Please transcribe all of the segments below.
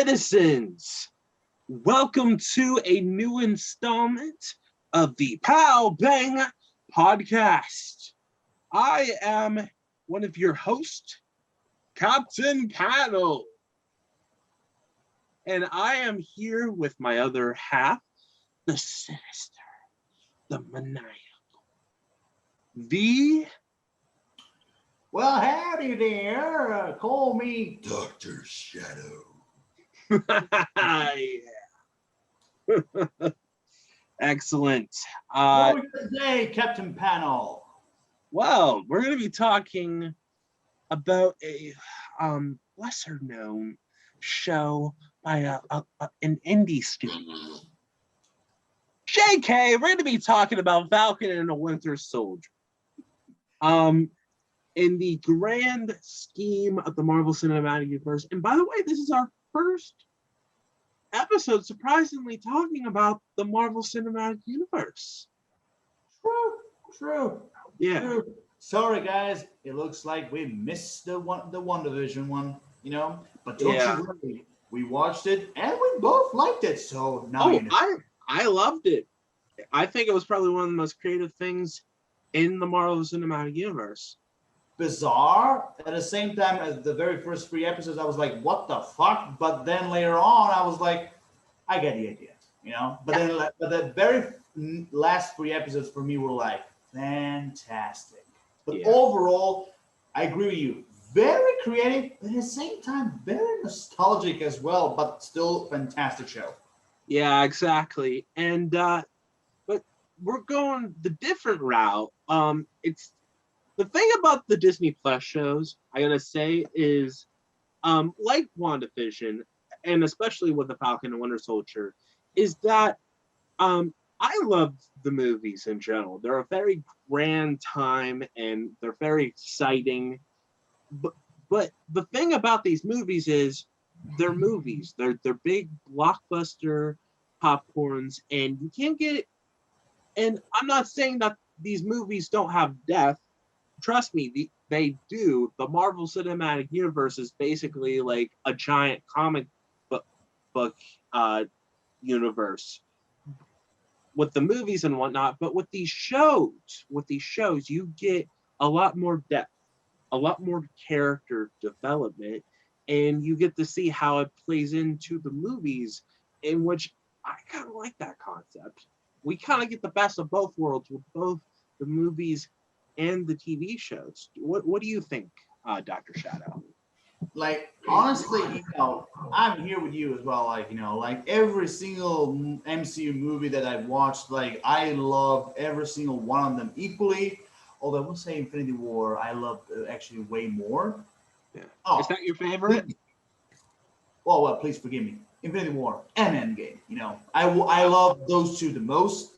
citizens, welcome to a new installment of the POW podcast. I am one of your hosts, Captain Panel, and I am here with my other half, the sinister, the maniacal, the... Well, howdy there. Call me Dr. Shadow. Yeah. Excellent. What are we today, Captain Panel? Well, we're going to be talking about a lesser known show by an indie studio. JK, we're going to be talking about Falcon and the Winter Soldier. In the grand scheme of the Marvel Cinematic Universe, and by the way, this is our first episode, surprisingly, talking about the Marvel Cinematic Universe. True. Yeah. True. Sorry, guys. It looks like we missed the WandaVision one, But don't you worry. We watched it, and we both liked it. So now I loved it. I think it was probably one of the most creative things in the Marvel Cinematic Universe. Bizarre. At the same time, as the very first 3 episodes, I was like, "What the fuck?" But then later on, I was like, "I get the idea," But then, but the very last 3 episodes for me were like fantastic. But overall, I agree with you. Very creative, but at the same time, very nostalgic as well. But still, fantastic show. Yeah, exactly. And but we're going the different route. It's the thing about the Disney Plus shows, I gotta say, is like WandaVision, and especially with the Falcon and Winter Soldier, is that I love the movies in general. They're a very grand time and they're very exciting. But the thing about these movies is they're movies. They're big blockbuster popcorns, and you can't get it. And I'm not saying that these movies don't have depth. Trust me, they do. The Marvel Cinematic Universe is basically like a giant comic book universe with the movies and whatnot. But with these shows, you get a lot more depth, a lot more character development, and you get to see how it plays into the movies, in which I kind of like that concept. We kind of get the best of both worlds with both the movies and the TV shows. What do you think, Dr. Shadow? Like, honestly, I'm here with you as well. Like every single MCU movie that I've watched, like I love every single one of them equally. Although I will say Infinity War, I love actually way more. Yeah. Oh, is that your favorite? Well, please forgive me. Infinity War and Endgame. I love those two the most.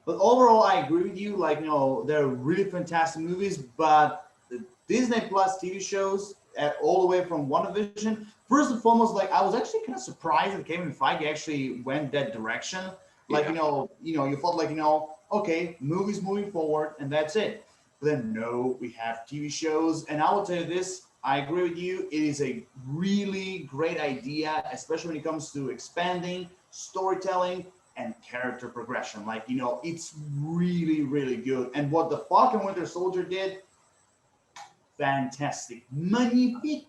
But overall, I agree with you. Like, they're really fantastic movies. But the Disney Plus TV shows, all the way from WandaVision, first and foremost, like I was actually kind of surprised that Kevin Feige actually went that direction. Like, you thought like, okay, movies moving forward, and that's it. But then no, we have TV shows, and I will tell you this. I agree with you. It is a really great idea, especially when it comes to expanding storytelling and character progression. Like, it's really, really good. And what the Falcon Winter Soldier did, fantastic. Magnifique.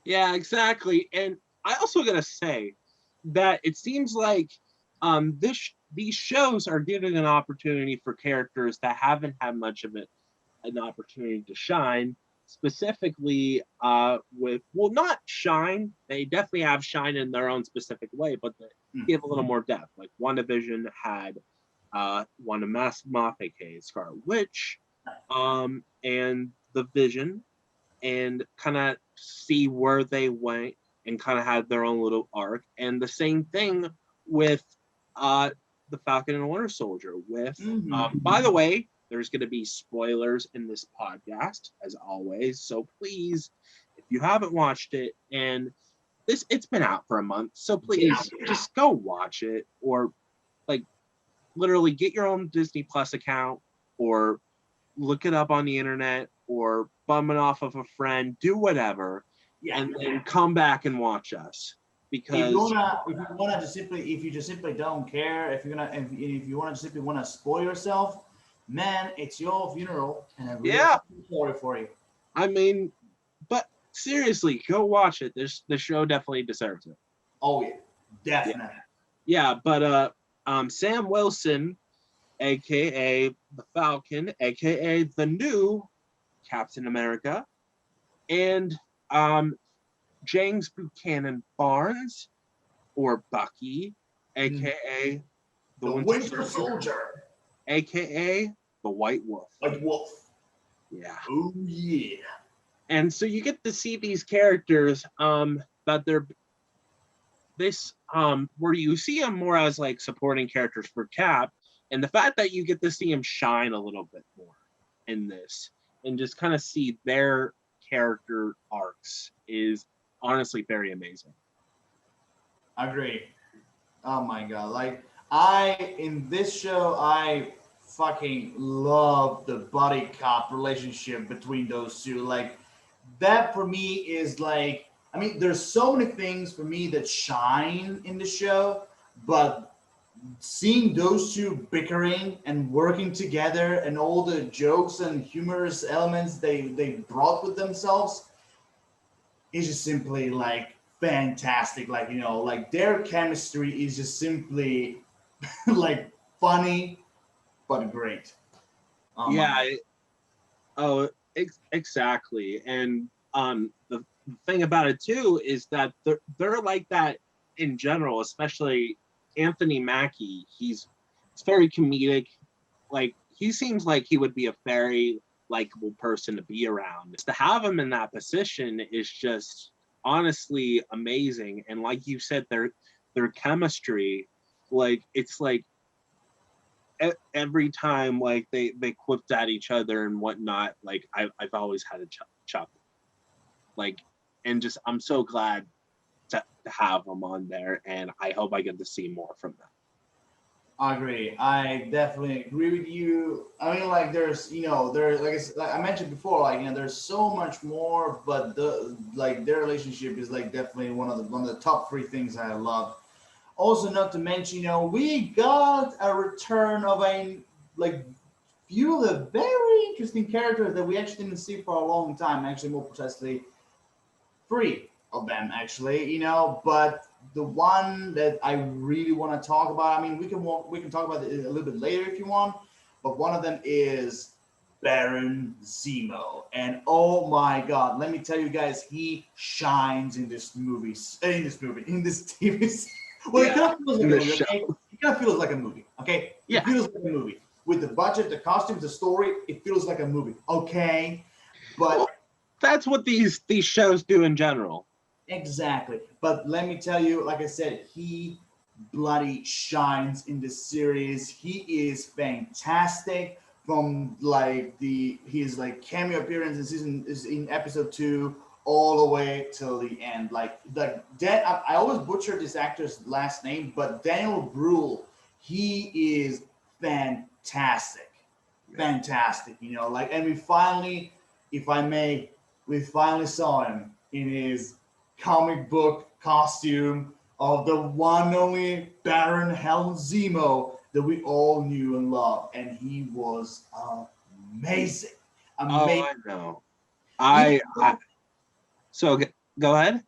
Yeah, exactly. And I also gotta say that it seems like these shows are giving an opportunity for characters that haven't had much of an opportunity to shine. Specifically, not shine. They definitely have shine in their own specific way, but they give a little more depth. Like WandaVision had Wanda Maximoff, Scarlet Witch, and the Vision, and kind of see where they went and kind of had their own little arc. And the same thing with the Falcon and Winter Soldier. With by the way, there's going to be spoilers in this podcast, as always. So please, if you haven't watched it, and it's been out for a month, so please just go watch it, or like literally get your own Disney Plus account, or look it up on the internet, or bum it off of a friend, do whatever, and then come back and watch us. because if you just simply don't care, if you want to simply want to spoil yourself, man, it's your funeral, and I really yeah, sorry for you. I mean, but seriously, go watch it. The show definitely deserves it. Oh yeah, Yeah, definitely. yeah, but Sam Wilson, aka the Falcon, aka the new Captain America, and um James Buchanan Barnes, or Bucky, Mm. aka the The Winter Winter Soldier, Soldier, aka the White Wolf. White Wolf. Yeah. Oh yeah. And so you get to see these characters that they're this where you see them more as like supporting characters for Cap, and the fact that you get to see him shine a little bit more in this and just kind of see their character arcs is honestly very amazing. I agree. Oh my god! Like I in this show, I fucking love the buddy cop relationship between those two. Like that for me is like, I mean, there's so many things for me that shine in the show, but seeing those two bickering and working together and all the jokes and humorous elements they brought with themselves is just simply like fantastic. Like, like their chemistry is just simply like funny but great. Oh my Yeah. god. Oh, exactly. And the thing about it too is that they're like that in general, especially Anthony Mackie. He's very comedic. Like he seems like he would be a very likable person to be around. To have him in that position is just honestly amazing. And like you said, their chemistry, like it's like every time like they quipped at each other and whatnot, like I've always had a chuckle, like, and just I'm so glad to have them on there, and I hope I get to see more from them. I agree. I definitely agree with you. I mean, like, there's, there, like I mentioned before, like, there's so much more, but their relationship is like definitely one of the top three things I love. Also, not to mention, we got a return of a like few of the very interesting characters that we actually didn't see for a long time. Actually, more precisely, three of them actually, but the one that I really want to talk about, I mean, we can talk about it a little bit later if you want, but one of them is Baron Zemo. And oh my god, let me tell you guys, he shines in this movie, in this TV series. Well, it Yeah, kind of feels in like a this movie, show. okay? It kind of feels like a movie, okay? It Yeah, feels like a movie. With the budget, the costumes, the story, it feels like a movie, okay? But well, that's what these shows do in general. exactly. But let me tell you, like I said, he bloody shines in this series. He is fantastic from like his like cameo appearance in season is in episode 2 all the way till the end. Like I always butcher this actor's last name, but Daniel Bruhl, he is fantastic. Fantastic, like, and we finally, if I may, we finally saw him in his comic book costume of the one and only Baron Helm Zemo that we all knew and loved, and he was amazing, Oh, amazing. I know. Even I so go ahead.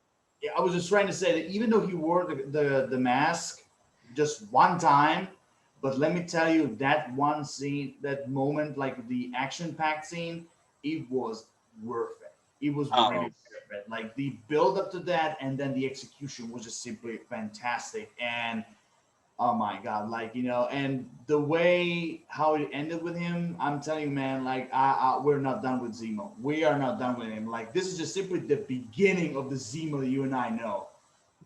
I was just trying to say that even though he wore the mask just one time, but let me tell you that one scene, that moment, like the action packed scene, it was worth it. It was Oh, really worth it. Like the build up to that, and then the execution was just simply fantastic. And oh my god, like, and the way how it ended with him, I'm telling you, man, like we're not done with Zemo. We are not done with him. Like this is just simply the beginning of the Zemo you and I know.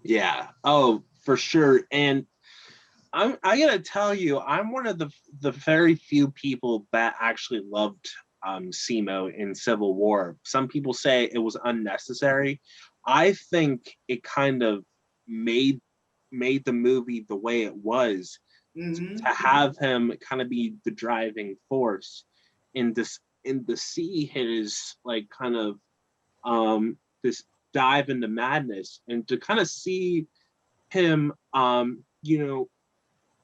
yeah. Oh, for sure. And I gotta tell you, I'm one of the very few people that actually loved Simo in Civil War. Some people say it was unnecessary. I think it kind of made made the movie the way it was, Mm-hmm. to have him kind of be the driving force in this, in the see his like kind of this dive into madness, and to kind of see him, you know,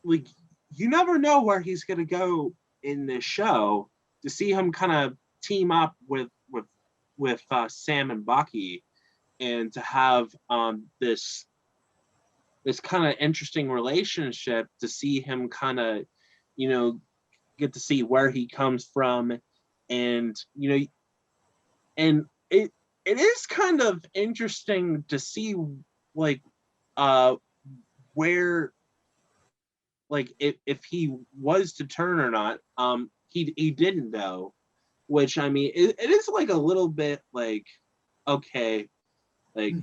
like you never know where he's gonna go in this show. To see him kind of team up with Sam and Bucky, and to have this kind of interesting relationship, to see him kind of, you know, get to see where he comes from, and you know, and it is kind of interesting to see like uh where, like if he was to turn or not. He didn't though, which I mean it is like a little bit like, okay, like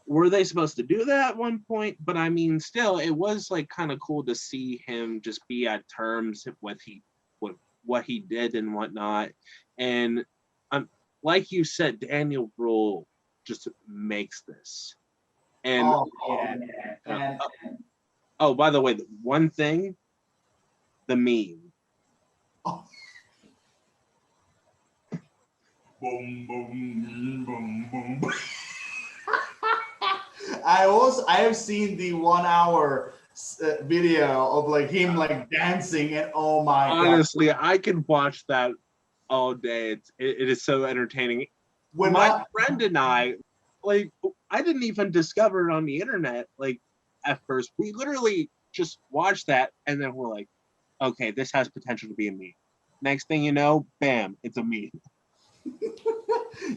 were they supposed to do that at one point? But I mean still it was like kind of cool to see him just be at terms with what he did and whatnot. And um like you said, Daniel Bruhl just makes this. And Oh yeah, uh, and oh, by the way, the one thing, the meme. oh, boom, boom, boom, boom. I have seen the 1 hour video of like him like dancing, and oh my god, Honestly, I could watch that all day. It is so entertaining. when My I friend and I, like, I didn't even discover it on the internet. Like at first, we literally just watched that, and then we're like, okay, this has potential to be a meme. Next thing you know, bam, it's a meme.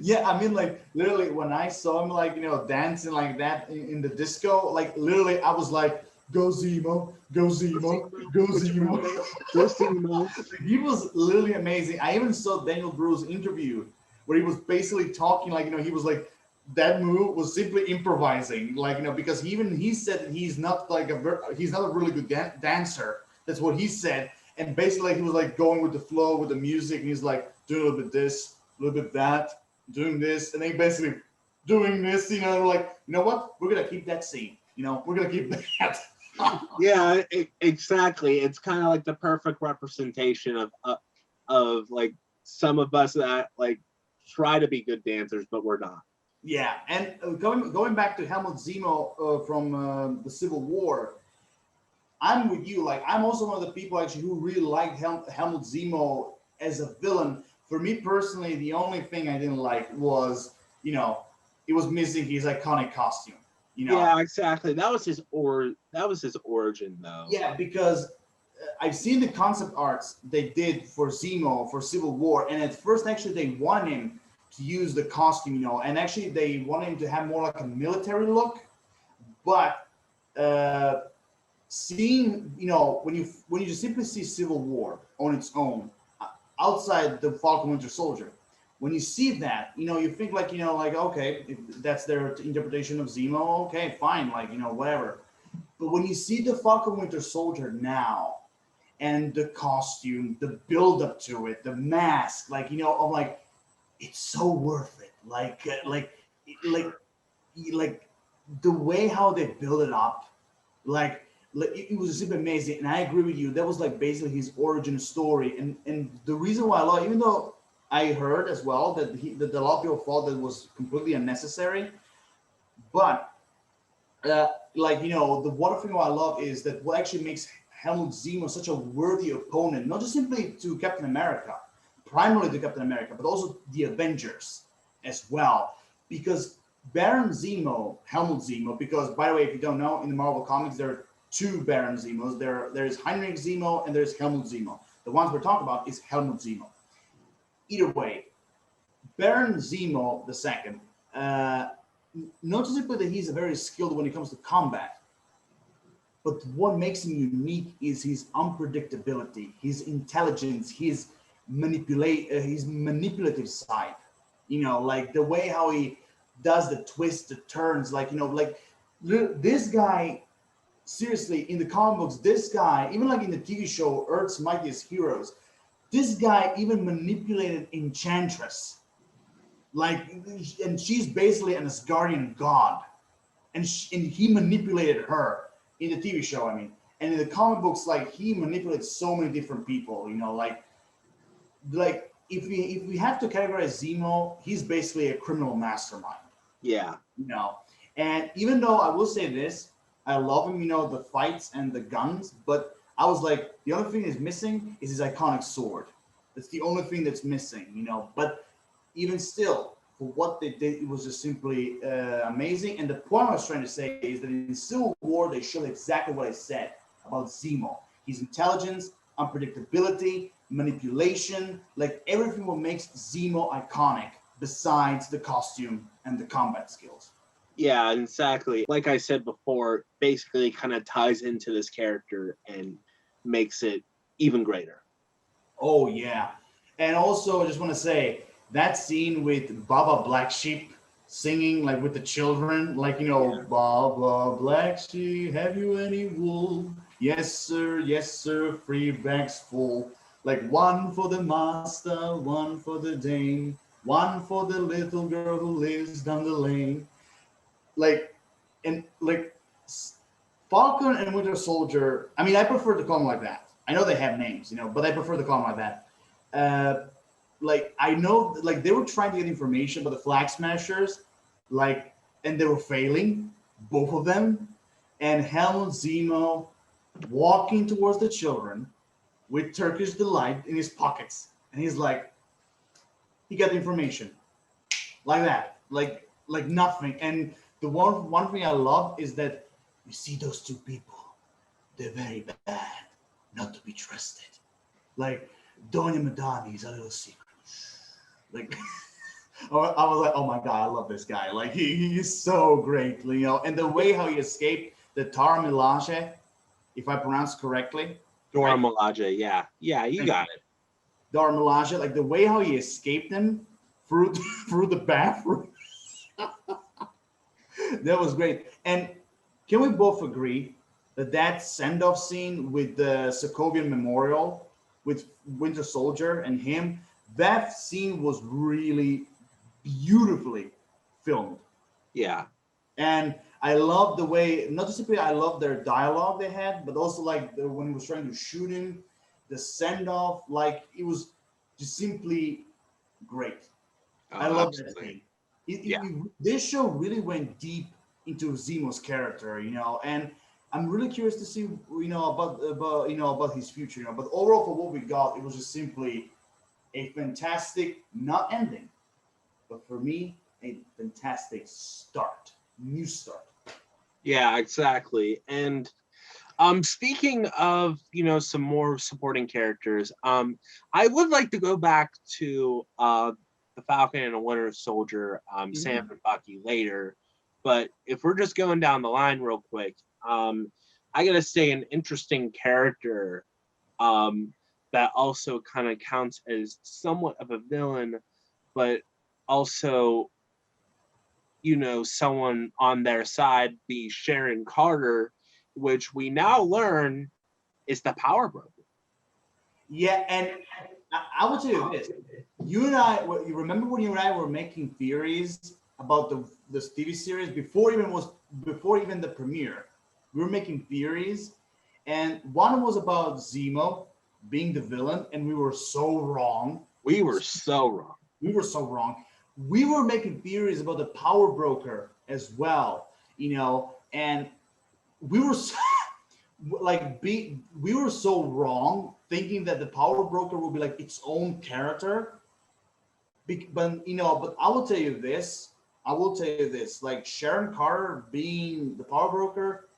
yeah, I mean like literally when I saw him like dancing like that in the disco, like literally I was like, go Zemo, go Zemo, go Zemo. Just so you know. He was literally amazing. I even saw Daniel Bruhl's interview where he was basically talking like he was like that move was simply improvising, like because he said that he's not like he's not a really good dancer. That's what he said, and basically like, he was like going with the flow with the music, and he's like doing a little bit this, a little bit that, doing this, and then basically doing this. Like what? We're gonna keep that scene. We're gonna keep that. Yeah, exactly. It's kind of like the perfect representation of like some of us that like try to be good dancers, but we're not. Yeah, and going back to Helmut Zemo from the Civil War, I'm with you. Like, I'm also one of the people actually who really liked Helmut Zemo as a villain. For me personally, the only thing I didn't like was, it was missing his iconic costume. Yeah, exactly. That was his origin though. Yeah, because I've seen the concept arts they did for Zemo for Civil War, and at first actually they wanted him to use the costume, and actually they wanted him to have more like a military look. But seeing, when you just simply see Civil War on its own, outside the Falcon Winter Soldier, when you see that, you think like, like okay, if that's their interpretation of Zemo, okay, fine, like whatever. But when you see the Falcon Winter Soldier now, and the costume, the build up to it, the mask, like I'm like, it's so worth it. Like the way how they build it up, like it was super amazing. And I agree with you. That was like basically his origin story. And the reason why I love, even though I heard as well that a lot of people thought that was completely unnecessary, but the one thing I love is that what actually makes Helmut Zemo such a worthy opponent, not just simply to Captain America, primarily to Captain America, but also the Avengers as well. Because Baron Zemo, Helmut Zemo, because by the way, if you don't know, in the Marvel Comics, there are two Baron Zemos. There's Heinrich Zemo and there's Helmut Zemo. The ones we're talking about is Helmut Zemo. Either way, Baron Zemo the second, not just simply that he's very skilled when it comes to combat, but what makes him unique is his unpredictability, his intelligence, his manipulative side. Like the way how he does the twists, the turns, like this guy. Seriously, in the comic books, this guy, even like in the TV show Earth's Mightiest Heroes, this guy even manipulated Enchantress. Like, and she's basically an Asgardian god, and he manipulated her in the TV show. I mean, and in the comic books, like he manipulates so many different people. Like if we have to categorize Zemo, he's basically a criminal mastermind. Yeah. And even though I will say this, I love him, the fights and the guns, but I was like, the only thing that's missing is his iconic sword. That's the only thing that's missing. But even still, for what they did, it was just simply amazing. And the point I was trying to say is that in Civil War, they showed exactly what I said about Zemo. His intelligence, unpredictability, manipulation, like everything what makes Zemo iconic besides the costume and the combat skills. Yeah, exactly. Like I said before, basically kind of ties into this character and makes it even greater. Oh yeah. And also I just want to say that scene with Baba Black Sheep singing like with the children, like Yeah. Baba Black Sheep, have you any wool? Yes sir, 3 bags full. Like one for the master, one for the dame, one for the little girl who lives down the lane. Like and like Falcon and Winter Soldier. I mean, I prefer to call them like that. I know they have names, but I prefer to call them like that. Like I know, like they were trying to get information about the Flag Smashers, like, and they were failing, both of them. And Helmut Zemo walking towards the children with Turkish delight in his pockets, and he's like, he got the information like that, like nothing. And the one thing I love is that you see those two people, they're very bad, not to be trusted. Like Donya Madani is a little secret. Like I was like, oh my god, I love this guy. Like he's so great. And the way how he escaped the Tar Milaje, if I pronounce correctly. Dora Right? Milaje, yeah. Yeah, you got it. Dar Milaje, like the way how he escaped them through through the bathroom. That was great. And can we both agree that send-off scene with the Sokovian Memorial with Winter Soldier and him, that scene was really beautifully filmed. Yeah. And I love the way, not just simply I love their dialogue they had, but also like when he was trying to shoot him, the send-off, like it was just simply great. Oh, I love that absolutely. scene. Yeah. This show really went deep into Zemo's character, and I'm really curious to see, about his future, But overall, for what we got, it was just simply a fantastic, not ending, but for me, a fantastic start, new start. Yeah, exactly. And speaking of, some more supporting characters, I would like to go back to the Falcon and the Winter Soldier, Sam Mhm. and Bucky later. But if we're just going down the line real quick, I gotta say an interesting character that also kind of counts as somewhat of a villain, but also, someone on their side, be Sharon Carter, which we now learn is the power broker. Yeah, and I will tell you this: you and I, you remember when you and I were making theories about the TV series before even the premiere? We were making theories, and one was about Zemo being the villain, and we were so wrong. We were so wrong. We were so wrong. We were making theories about the power broker as well, and we were so, we were so wrong thinking that the power broker would be like its own character. But I will tell you this. Like Sharon Carter being the power broker,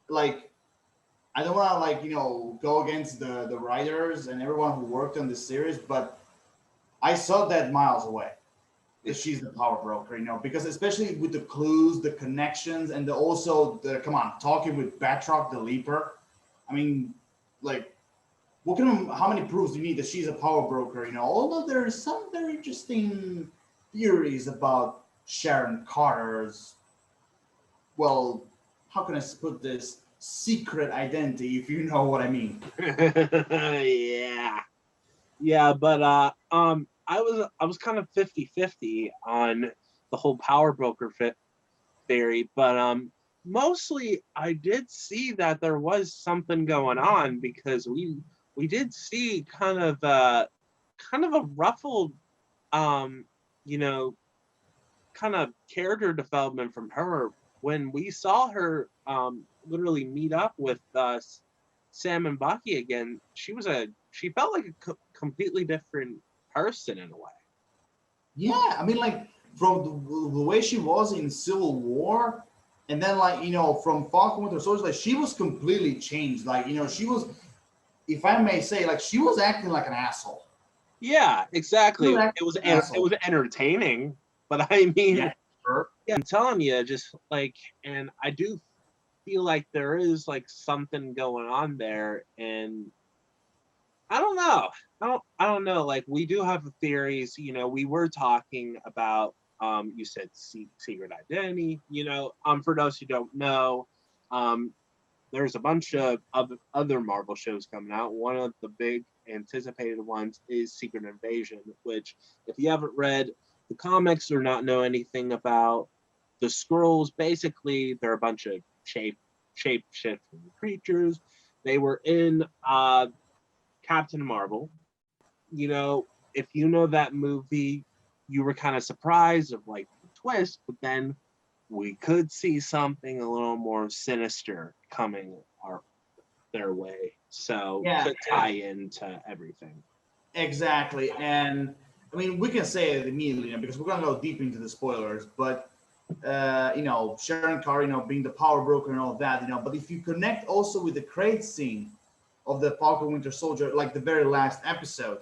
like I don't want to go against the writers and everyone who worked on this series, but I saw that miles away that she's the power broker, because especially with the clues, the connections, and also the come on talking with Batroc the Leaper. I mean, like, how many proofs do you need that she's a power broker? Although there are some very interesting theories about Sharon Carter's, well, how can I put this, secret identity, if you know what I mean. Yeah. Yeah, but I was kind of 50-50 on the whole power broker fit theory, but mostly I did see that there was something going on, because we did see kind of a ruffled you know kind of character development from her when we saw her literally meet up with Sam and Bucky again, she felt like a completely different person in a way. Yeah, I mean, like from the way she was in Civil War, and then like from Falcon Winter Soldier, like she was completely changed. Like she was, if I may say, like she was acting like an asshole. Yeah, She exactly. was acting like an It asshole. was entertaining, but I mean, Yeah, sure. yeah, I'm telling you, just like, and I do feel like there is like something going on there, and I don't know. I don't know. Like we do have theories. We were talking about. You said secret identity. For those who don't know, um, there's a bunch of other Marvel shows coming out. One of the big anticipated ones is Secret Invasion, which, if you haven't read the comics or not know anything about the Skrulls, basically they're a bunch of shape shifting creatures. They were in Captain Marvel. If you know that movie, you were kind of surprised of like the twist, but then we could see something a little more sinister coming their way. So Yeah, to tie into everything. exactly. And I mean, we can say it immediately because we're gonna go deep into the spoilers. But Sharon Carr, being the power broker and all that, But if you connect also with the crate scene of the Falcon Winter Soldier, like the very last episode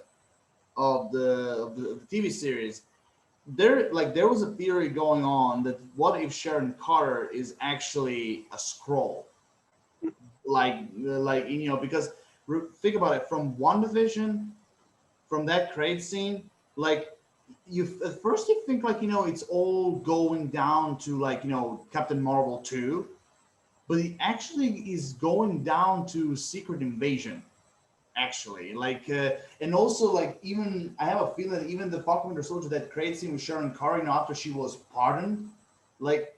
of the TV series, there was a theory going on that what if Sharon Carter is actually a Skrull, because think about it, from WandaVision, from that crate scene, like you at first you think like it's all going down to like Captain Marvel 2, but it actually is going down to Secret Invasion, actually, and also like even I have a feeling that even the Falcon Winter Soldier, that crate scene with Sharon Carr, after she was pardoned, like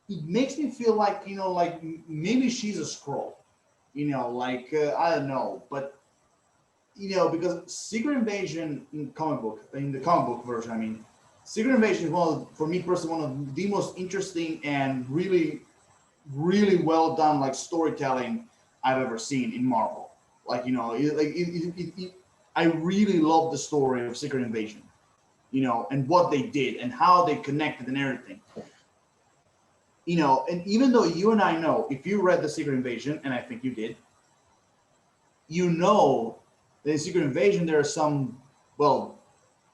it makes me feel like like maybe she's a Skrull, I don't know, but because Secret Invasion in the comic book version, I mean, Secret Invasion is for me personally, one of the most interesting and really, really well done like storytelling I've ever seen in Marvel. Like I really love the story of Secret Invasion, and what they did and how they connected and everything. And even though you and I know, if you read the Secret Invasion, and I think you did, that in Secret Invasion there are some, well,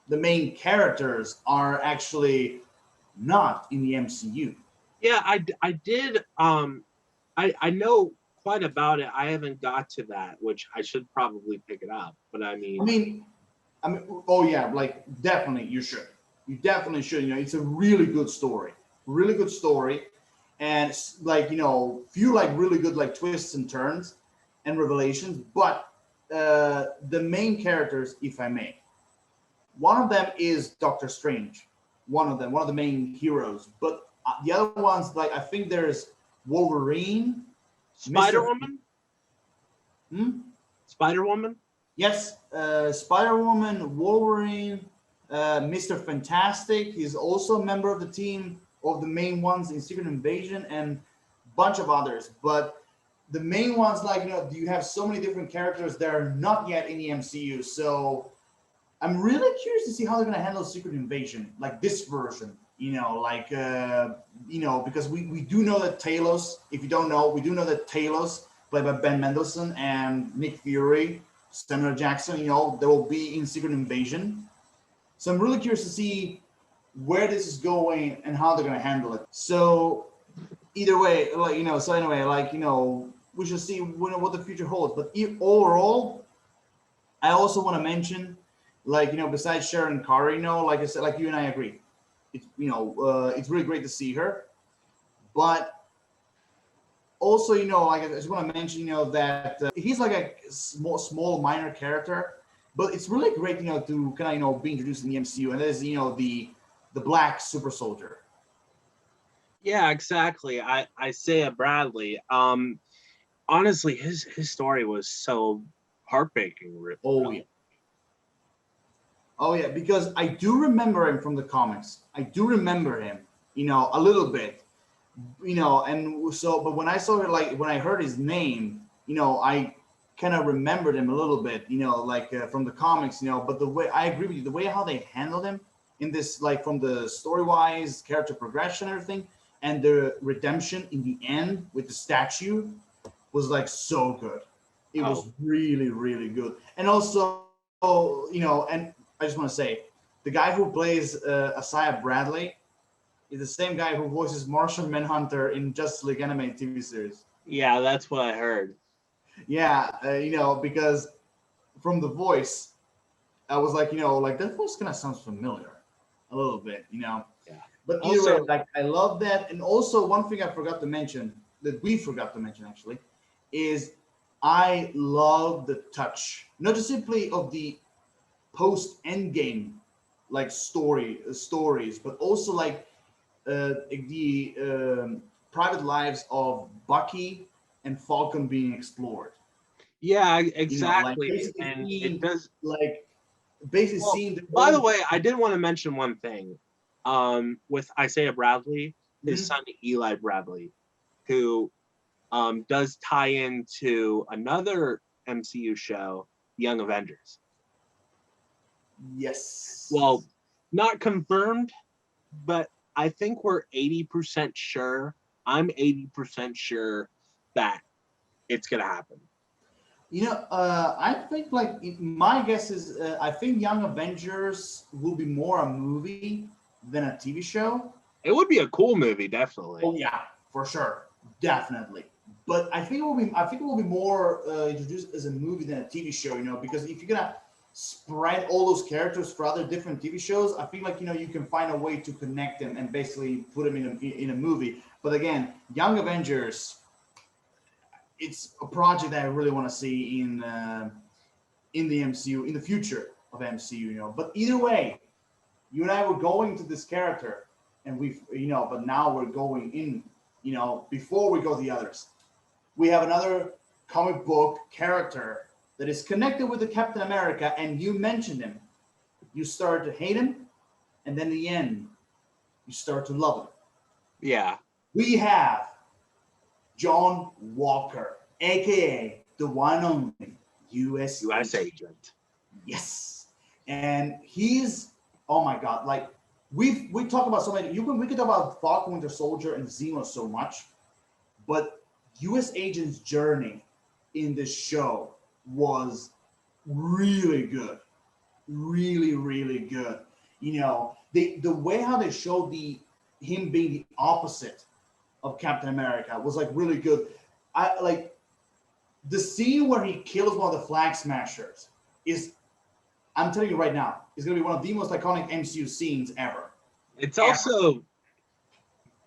the main characters are actually not in the MCU. Yeah, I did. I know quite about it. I haven't got to that, which I should probably pick it up. But I I mean, mean, oh yeah, like definitely you should. You definitely should. It's a really good story, and like few like really good like twists and turns and revelations. But the main characters, if I may, one of them is Doctor Strange. One of the main heroes. But the other ones, like I think there's Wolverine, Spider Mister. Woman. Hmm? Spider Woman. Yes, Spider Woman, Wolverine, Mr. Fantastic is also a member of the team of the main ones in Secret Invasion, and a bunch of others. But the main ones, like you have so many different characters that are not yet in the MCU. So I'm really curious to see how they're gonna handle Secret Invasion, like this version. Because we do know that Talos. If you don't know, we do know that Talos, played by Ben Mendelsohn, and Nick Fury, Samuel Jackson, they will be in Secret Invasion. So I'm really curious to see where this is going and how they're going to handle it. So either way, we should see what the future holds. But overall, I also want to mention, besides Sharon Carter, like I said, like you and I agree, it's it's really great to see her, but also, like I just want to mention, that he's like a small minor character, but it's really great, to kind of, be introduced in the MCU, and that is, the Black Super Soldier. Yeah, exactly. I say it, Bradley. Honestly, his story was so heartbreaking. Oh yeah, oh yeah, because I do remember him from the comics. I do remember him, a little bit, And so, but when I saw it, like when I heard his name, I kind of remembered him a little bit, like from the comics, but the way I agree with you, the way how they handled him in this, like from the story wise, character progression, everything, and the redemption in the end with the statue was like so good. It Oh, was really, really good. And also, and I just want to say, the guy who plays Isaiah Bradley is the same guy who voices Martian Manhunter in Justice League animated TV series. yeah, that's what I heard. Yeah, because from the voice, I was like, like that voice kind of sounds familiar, a little bit. Yeah. But either way, Also, like I love that. And also, one thing I forgot to mention that we forgot to mention actually is I love the touch, not just simply of the post Endgame like stories, but also like the private lives of Bucky and Falcon being explored. yeah, Like exactly. basically And it seeing, does. like basically Well, seeing their by the own. way, I did want to mention one thing. With Isaiah Bradley, his Mhm. son Eli Bradley, who does tie into another MCU show, Young Avengers. Well, Yes. not confirmed, but I think we're 80% sure. I'm 80% sure that it's gonna happen. I think like my guess is I think Young Avengers will be more a movie than a TV show. It would be a cool movie, definitely. Oh yeah, for sure, definitely. But I think it will be more introduced as a movie than a TV show. Because if you're gonna spread all those characters for other different TV shows, I feel like you can find a way to connect them and basically put them in a movie. But again, Young Avengers, it's a project that I really want to see in the MCU in the future of MCU. But either way, you and I were going to this character, and but now we're going in. Before we go to the others, we have another comic book character that is connected with the Captain America, and you mentioned him. You start to hate him, and then in the end, you start to love him. Yeah, We have John Walker, aka the one and only U.S. U.S. agent. agent. Yes, and he's, oh my god, like we talk about so many. We could talk about Falcon Winter Soldier and Zemo so much, but U.S. Agent's journey in this show was really good, really really good. The way how they showed the him being the opposite of Captain America was like really good. I like the scene where he kills one of the Flag Smashers is, I'm telling you right now, it's going to be one of the most iconic MCU scenes ever. It's Ever. also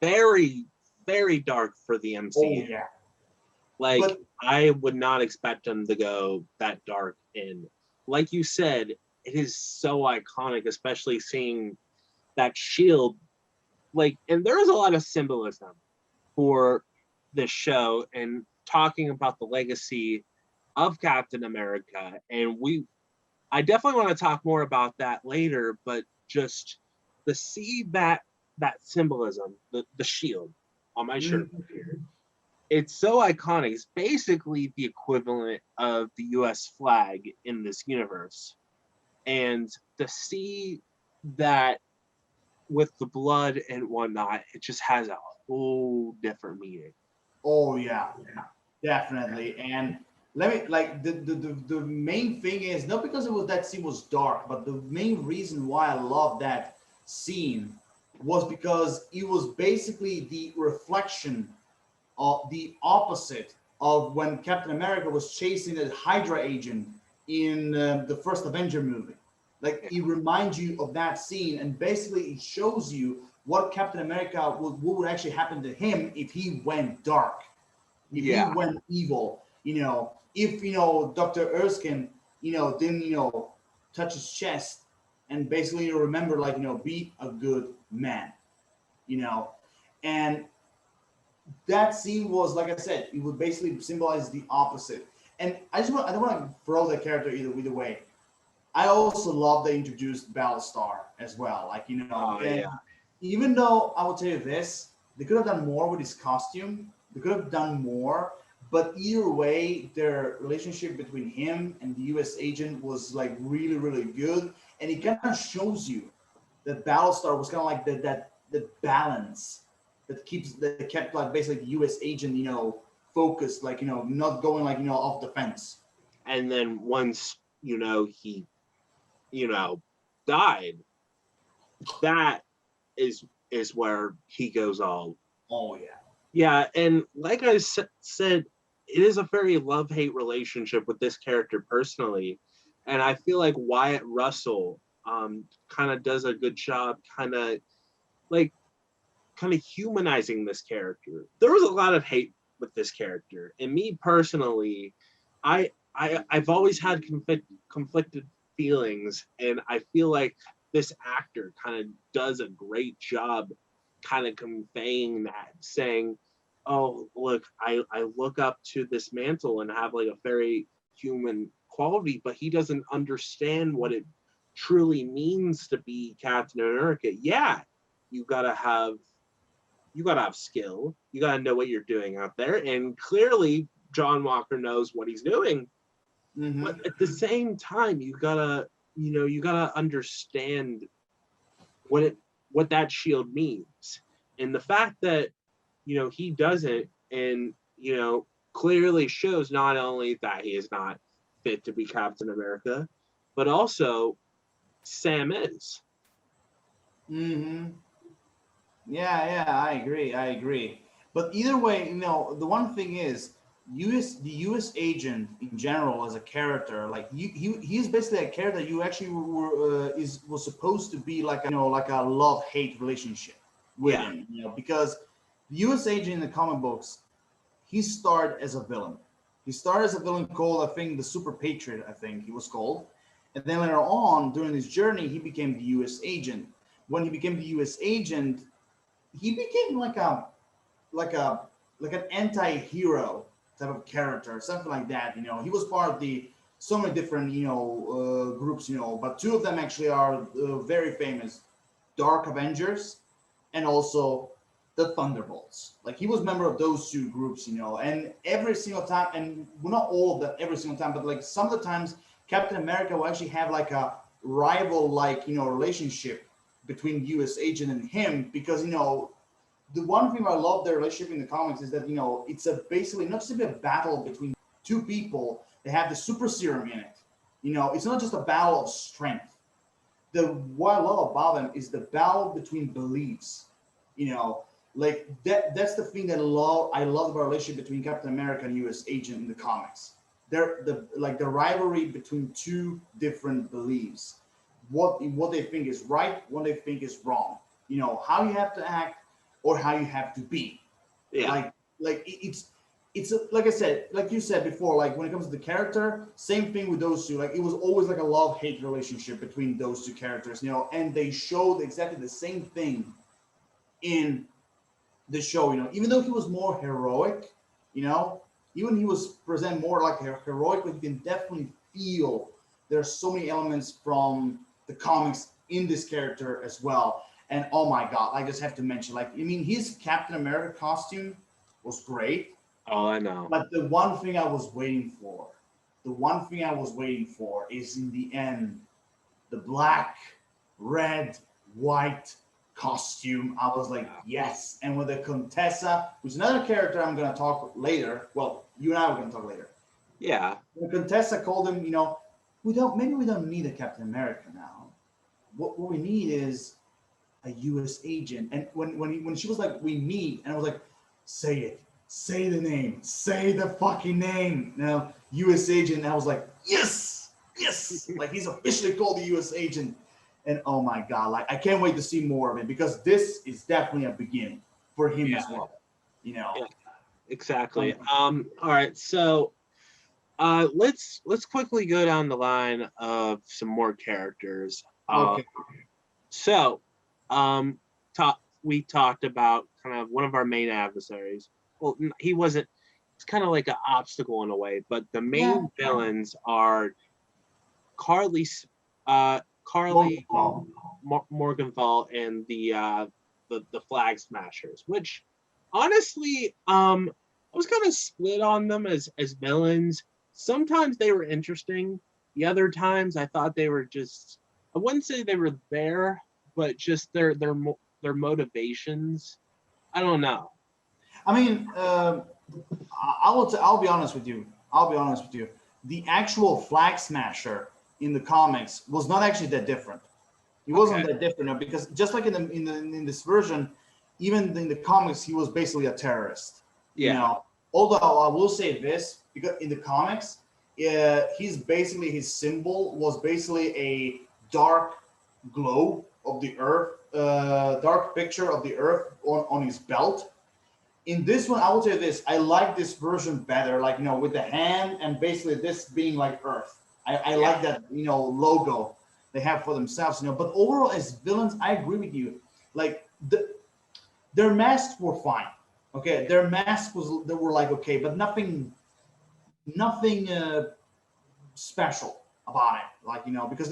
very, very dark for the Oh, MCU. yeah. Like, But, I would not expect them to go that dark. And like you said, it is so iconic, especially seeing that shield. Like, and there is a lot of symbolism for this show and talking about the legacy of Captain America. And I definitely want to talk more about that later, but just to see that symbolism, the shield on my shirt mm, right here, it's so iconic. It's basically the equivalent of the US flag in this universe. And to see that with the blood and whatnot, it just has a whole different meaning. oh, yeah, definitely. And let me, like, the main thing is not because that scene was dark, but the main reason why I love that scene was because it was basically the reflection the opposite of when Captain America was chasing a Hydra agent in the first Avenger movie. Like it reminds you of that scene, and basically it shows you what Captain America would what would actually happen to him if he went dark, if he Yeah, went evil. If Dr. Erskine, didn't touch his chest and basically remember like be a good man, you know, and that scene was like I said, it would basically symbolize the opposite. And I don't want to throw that character either way. I also love they introduced Battlestar as well. Like oh and yeah, even though I will tell you this, They could have done more with his costume. They could have done more. But either way, their relationship between him and the U.S. agent was like really, really good, and it kind of shows you that Battlestar was kind of like that balance that kept like basically the U.S. agent, focused, like not going like off the fence. And then once he died, that is where he goes all. Oh yeah. Yeah, and like I said, it is a very love-hate relationship with this character personally, and I feel like Wyatt Russell kind of does a good job, like kind of humanizing this character. There was a lot of hate with this character, and me personally, I've always had conflicted feelings, and I feel like this actor kind of does a great job kind of conveying that, saying, oh look, I look up to this mantle and have like a very human quality, but he doesn't understand what it truly means to be Captain America. Yeah, you gotta have you gotta have skill, you gotta know what you're doing out there, and clearly John Walker knows what he's doing. But Mm-hmm. at the same time, you gotta understand what that shield means, and the fact that he doesn't, and clearly shows not only that he is not fit to be Captain America, but also Sam is. Mm-hmm. Yeah, I agree. I agree. But either way, the one thing is, the U.S. agent in general as a character, like he's basically a character you actually was supposed to be like like a love hate relationship with Yeah, him, because the U.S. agent in the comic books, he started as a villain. He started as a villain called, I think, the Super Patriot. I think he was called, and then later on during his journey, he became the U.S. agent. When he became the U.S. agent, he became like a like an anti-hero type of character, something like that. He was part of the so many different groups, but two of them actually are very famous: Dark Avengers and also the Thunderbolts. Like he was a member of those two groups, and every single time, and well, not all of them every single time, but like some of the times, Captain America will actually have like a rival like relationship between U.S. agent and him, because the one thing I love their relationship in the comics is that it's a basically not just a battle between two people that have the super serum in it. It's not just a battle of strength. What I love about them is the battle between beliefs. Like that's the thing that I love about the relationship between Captain America and U.S. Agent in the comics. They're the rivalry between two different beliefs. What they think is right, what they think is wrong. How you have to act or how you have to be. yeah, It's like I said, like you said before, like when it comes to the character, same thing with those two. Like it was always like a love-hate relationship between those two characters, and they showed exactly the same thing in the show. Even though he was more heroic, even he was present more like heroic, but you can definitely feel there's so many elements from the comics in this character as well. And oh my god, I just have to mention, like, I mean, his Captain America costume was great, oh I know. but the one thing I was waiting for is in the end, the black, red, white costume. I was like, yes. And with the Contessa, which is another character I'm going to talk later. Well, you and I are going to talk later. Yeah, The Contessa called him, maybe we don't need a Captain America now. What we need is a U.S. agent. And when she was like, we meet, and I was like, say it, say the name, say the fucking name. Now, U.S. agent. And I was like, yes, like he's officially called the U.S. agent. And oh my god, like I can't wait to see more of it, because this is definitely a beginning for him as well. yeah, exactly. Um, All right, so let's quickly go down the line of some more characters. okay. So we talked about kind of one of our main adversaries. Well, he wasn't. It's kind of like an obstacle in a way, but the Yeah. main villains are Carly, Carly Well, Morgenthau, and the the Flag Smashers, which honestly, I was kind of split on them as villains. Sometimes they were interesting. The other times I thought they were just, I wouldn't say they were there, but just their motivations. I don't know. I mean, I'll be honest with you. I'll be honest with you. The actual Flag Smasher in the comics was not actually that different. He wasn't Okay. that different because just like in this version, even in the comics, he was basically a terrorist. You Yeah. know, although I will say this because in the comics, his symbol was basically a dark globe of the Earth, dark picture of the Earth on his belt. In this one, I will tell you this: I like this version better, like with the hand and basically this being like Earth. I Yeah. like that logo they have for themselves. But overall, as villains, I agree with you. Like their masks were fine. Okay, their masks they were like okay, but nothing special about it. Like because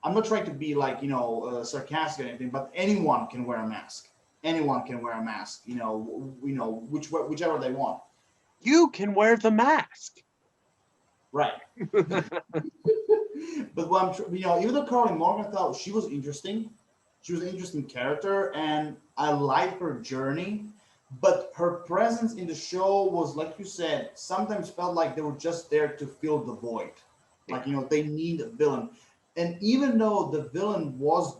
I'm not trying to be like sarcastic or anything, but anyone can wear a mask. Anyone can wear a mask. Whichever they want. You can wear the mask. Right. But what even though Carly Morgenthau, she was interesting. She was an interesting character, and I liked her journey. But her presence in the show was, like you said, sometimes felt like they were just there to fill the void. Like they need a villain, and even though the villain was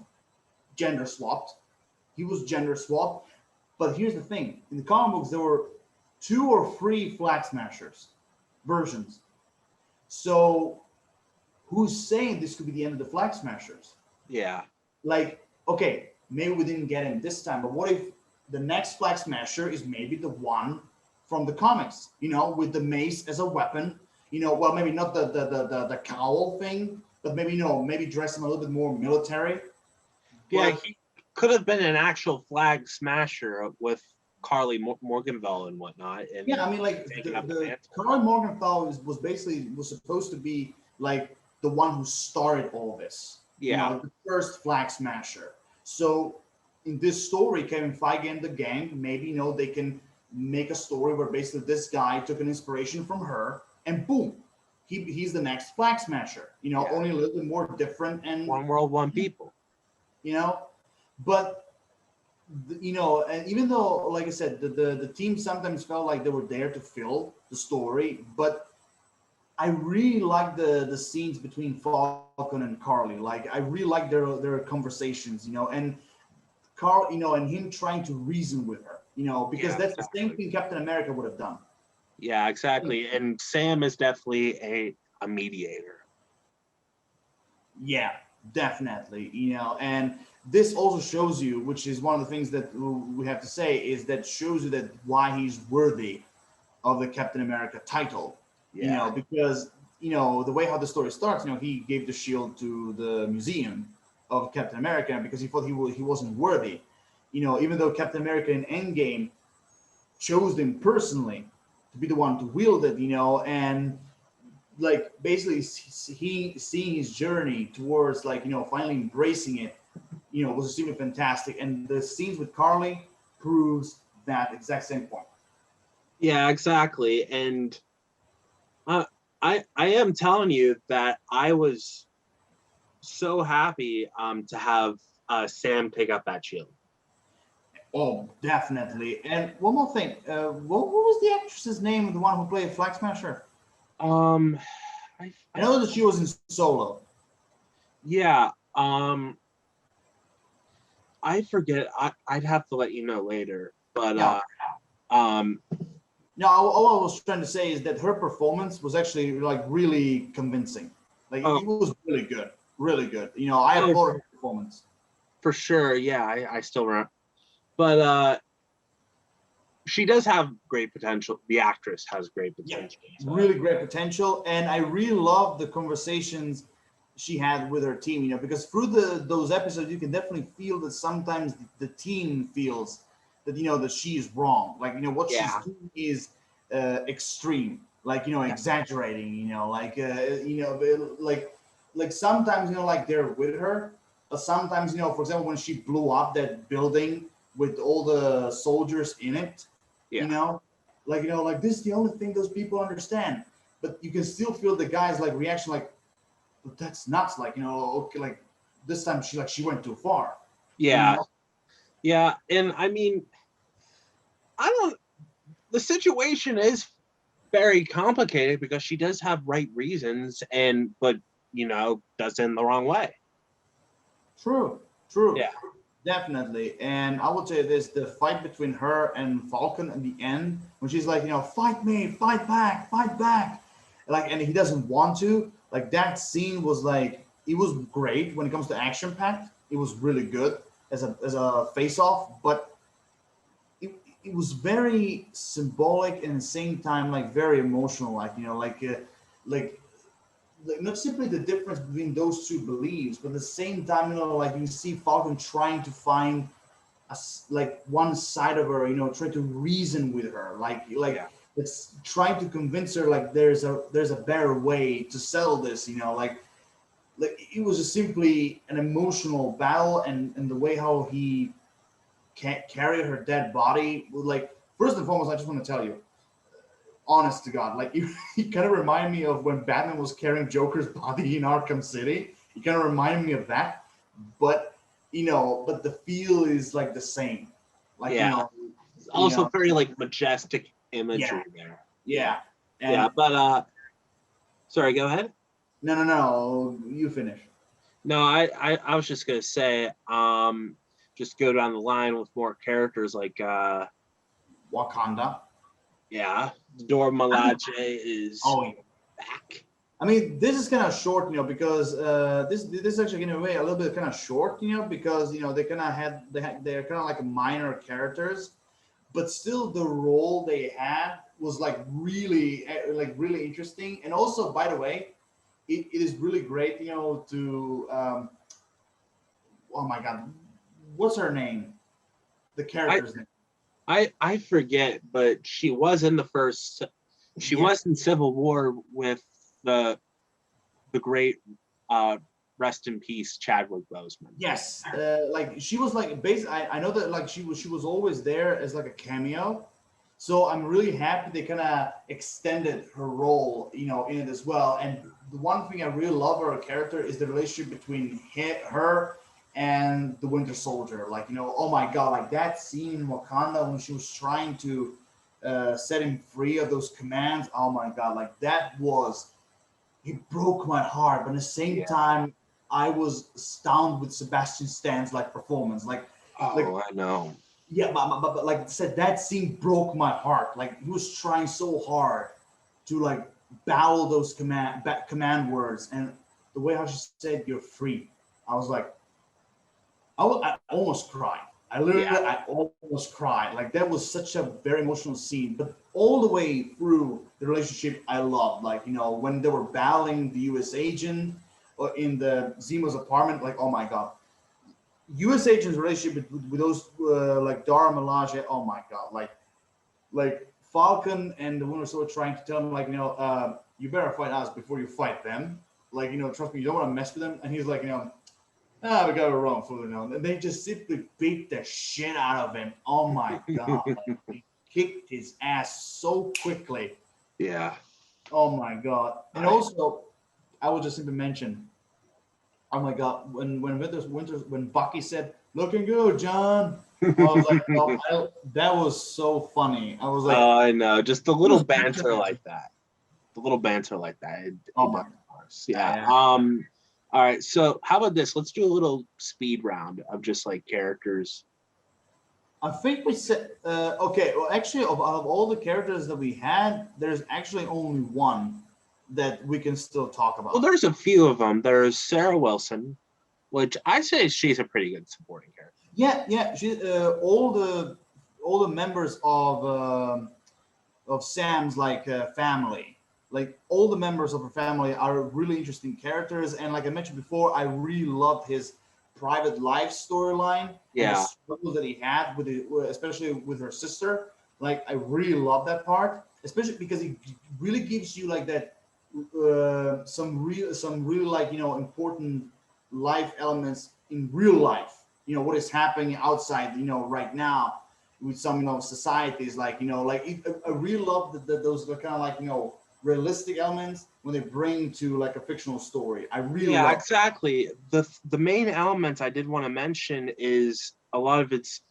gender swapped, he was gender swapped. But here's the thing: in the comic books, there were 2 or 3 Flag Smashers versions. So who's saying this could be the end of the Flag Smashers? Yeah. Like, okay, maybe we didn't get him this time, but what if the next Flag Smasher is maybe the one from the comics? With the mace as a weapon. Well, maybe not the cowl thing, but maybe maybe dress him a little bit more military. Yeah, But he could have been an actual Flag Smasher with Carly Morganville and whatnot, yeah, and I mean, like taking up the the mantle. Carl Morgenthau was supposed to be like the one who started all this. Yeah. The first Flag Smasher. So in this story, Kevin Feige and the gang, maybe they can make a story where basically this guy took an inspiration from her, and boom, he's the next Flag Smasher. Yeah. Only a little bit more different and One world, one people. But and even though, like I said, the team sometimes felt like they were there to fill the story, but I really like the scenes between Falcon and Carly. Like I really like their conversations, and Carl, and him trying to reason with her, because Yeah, that's the exactly. same thing Captain America would have done. Yeah, exactly. And Sam is definitely a mediator. Yeah, definitely. And this also shows you, which is one of the things that we have to say, is that shows you that why he's worthy of the Captain America title. Yeah. Because the way how the story starts, he gave the shield to the museum of Captain America because he thought he wasn't worthy. Even though Captain America in Endgame chose him personally to be the one to wield it, and like basically he seeing his journey towards like finally embracing it, was extremely fantastic. And the scenes with Carly proves that exact same point. Yeah, exactly. And uh, I am telling you that I was so happy to have Sam pick up that shield. Oh, definitely. And one more thing, what was the actress's name, the one who played Flag Smasher? Um, I know that she was in Solo. yeah. I forget. I'd have to let you know later. But Yeah. um, No, all I was trying to say is that her performance was actually like really convincing. Like oh, it was really good, really good. I oh, applaud her performance. for sure. Yeah, I still remember. But she does have great potential. The actress has great Yeah, potential. So. really great potential, and I really love the conversations she had with her team. Because through those episodes, you can definitely feel that sometimes the team feels that that she is wrong. Like what she's Yeah. doing is extreme. Like Yeah. exaggerating. Like like sometimes like they're with her, But sometimes, for example, when she blew up that building with all the soldiers in it, Yeah. Like this is the only thing those people understand. But you can still feel the guy's like reaction, like, but that's nuts. Like, okay, like this time she went too far. Yeah. Yeah. And I mean, the situation is very complicated because she does have right reasons but does it in the wrong way. True. Yeah. Definitely. And I would say this, the fight between her and Falcon at the end, when she's like, fight me, fight back, fight back. Like, and he doesn't want to. Like, that scene was like, it was great when it comes to action packed. It was really good as a face off, but it was very symbolic and at the same time like very emotional, like not simply the difference between those two beliefs, but at the same time, like you see Falcon trying to find like one side of her, try to reason with her, Yeah. it's trying to convince her like there's a better way to settle this, like it was just simply an emotional battle, and the way how he can't carry her dead body. Like, first and foremost, I just want to tell you, honest to God, like you kind of remind me of when Batman was carrying Joker's body in Arkham City. You kind of remind me of that, but but the feel is like the same. Like, Yeah. Also very like majestic imagery there. Yeah. And yeah, but sorry, go ahead. No, you finish. No, I was just gonna say, just go down the line with more characters like Wakanda. Yeah, Dora Milaje is back. I mean, this is kind of short, because this is actually in a way a little bit kind of short, because they kind of they're kind of like minor characters, but still the role they had was like really interesting. And also, by the way, it is really great, to oh my God, what's her name? The character's name. I forget, but she was in the first. She was in Civil War with the great rest in peace Chadwick Boseman. Yes, like she was like basically. I know that like she was always there as like a cameo. So I'm really happy they kind of extended her role, in it as well. And the one thing I really love her character is the relationship between her and the Winter Soldier. Like, oh my God, like that scene in Wakanda when she was trying to set him free of those commands. Oh my God, like it broke my heart. But at the same time, I was stunned with Sebastian Stan's like performance. I know. Yeah, but like I said, that scene broke my heart. Like, he was trying so hard to like battle those command words, and the way how she said "you're free," I was like, I almost cried. I almost cried. Like, that was such a very emotional scene. But all the way through the relationship, I loved. Like, when they were battling the U.S. agent or in the Zemo's apartment, like, oh my God. U.S. agent's relationship with those like Dara Milaje, oh my God, like Falcon and the Winter Soldier trying to tell him like, you better fight us before you fight them. Like, trust me, you don't want to mess with them. And he's like, we got it wrong for and they just simply beat the shit out of him. Oh my God, like, he kicked his ass so quickly. Yeah. Oh my God, and also I would just simply mention. Oh my God! When Bucky said, "Looking good, John," I was like, that was so funny. I was like, "Oh, I know, just a little banter like that. The little banter like that." Oh my gosh! Yeah. All right. So, how about this? Let's do a little speed round of just like characters. I think we said okay. Well, actually, of all the characters that we had, there's actually only one that we can still talk about. Well, there's a few of them. There's Sarah Wilson, which I say she's a pretty good supporting character. Yeah. She all the members of Sam's like family, like all the members of her family are really interesting characters. And like I mentioned before, I really loved his private life storyline. Yeah. And the struggles that he had especially with her sister. Like, I really love that part, especially because it really gives you like that some real like important life elements in real life. You know, what is happening outside, you know, right now with some, you know, societies, like, you know, like I really love those kind of like, you know, realistic elements when they bring to like a fictional story. I really Yeah, love. exactly. The main element I did want to mention is a lot of it's,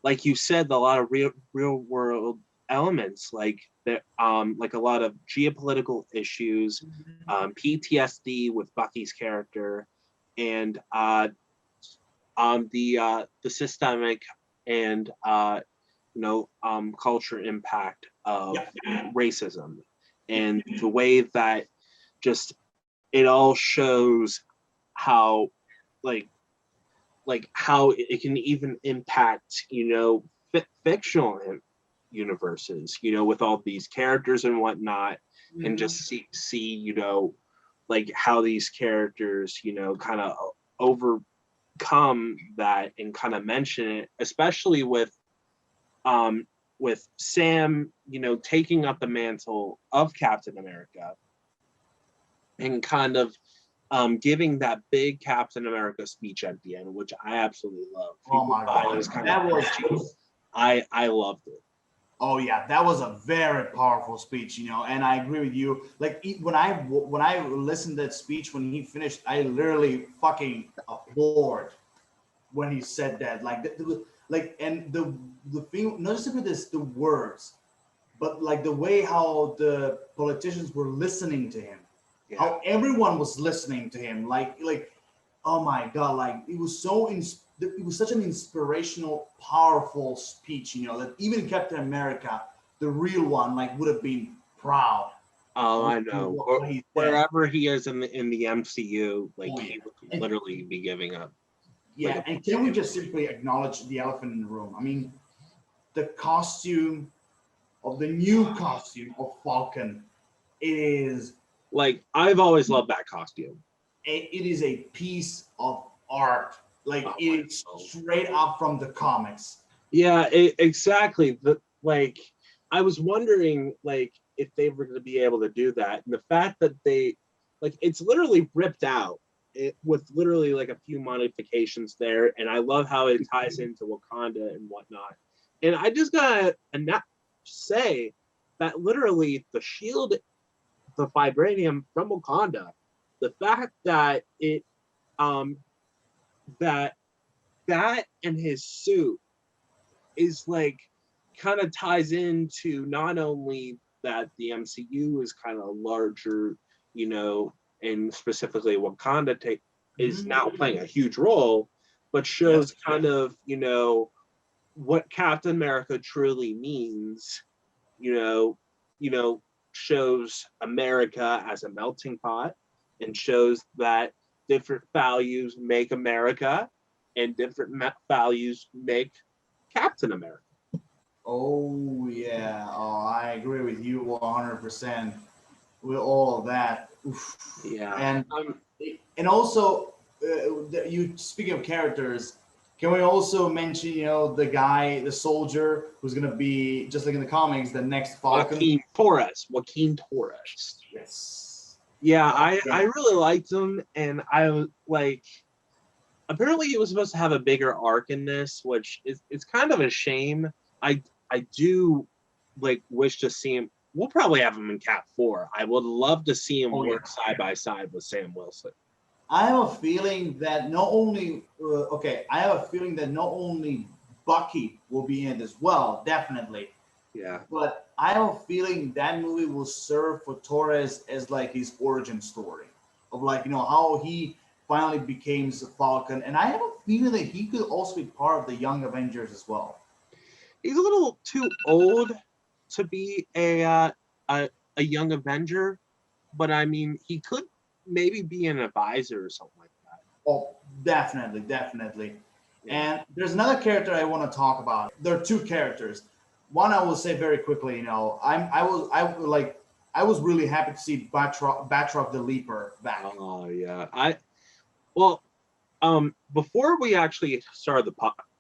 like you said, a lot of real world elements, like a lot of geopolitical issues, PTSD with Bucky's character, and the systemic and culture impact of Yeah. racism, Yeah. and the way that just it all shows how like how it can even impact fictional universes, with all these characters and whatnot, and just see like how these characters kind of overcome that and kind of mention it, especially with Sam taking up the mantle of Captain America and kind of giving that big Captain America speech at the end, which I absolutely loved. Oh my God, It was kind that of was. I loved it. Oh yeah, that was a very powerful speech, you know, and I agree with you. Like when I listened to that speech when he finished, I literally fucking applauded when he said that. Like and the thing, not just with this, the words, but like the way how the politicians were listening to him, Yeah. how everyone was listening to him, like oh my God, like it was it was such an inspirational, powerful speech, you know, that even Captain America, the real one, like would have been proud. Oh, I know. What he said. Wherever he is in the MCU, like Oh, yeah. he would literally be giving up. Yeah, and can we just simply acknowledge the elephant in the room? I mean, the costume of the new costume of Falcon is like I've always loved that costume. It is a piece of art. Like it's know. straight up from the comics. Yeah, exactly. Like I was wondering like if they were going to be able to do that, and the fact that it's literally ripped out with literally like a few modifications there, and I love how it ties into Wakanda and whatnot. And I just gotta say that literally the shield, the vibranium from Wakanda, the fact that it that and his suit is like kind of ties into not only that the MCU is kind of larger, and specifically Wakanda is now playing a huge role, but shows kind of, what Captain America truly means, you know, shows America as a melting pot, and shows that different values make America and different values make Captain America. Oh yeah, oh I agree with you 100% with all of that. Oof. Yeah, and also you speaking of characters, can we also mention the soldier who's gonna be just like in the comics the next Falcon? Joaquin Torres. Yes. Yeah, I really liked him, and I was like, apparently he was supposed to have a bigger arc in this, which it's kind of a shame. I do like wish to see him. We'll probably have him in Cap 4. I would love to see him work side by side with Sam Wilson. I have a feeling that not only Bucky will be in it as well, definitely. Yeah. But I have a feeling that movie will serve for Torres as like his origin story of like how he finally became the Falcon, and I have a feeling that he could also be part of the Young Avengers as well. He's a little too old to be a young Avenger, but I mean, he could maybe be an advisor or something like that. Oh, definitely. Yeah. And there's another character I want to talk about. There are two characters. One I will say very quickly. I was really happy to see Batroc the Leaper back. Oh yeah, before we actually started the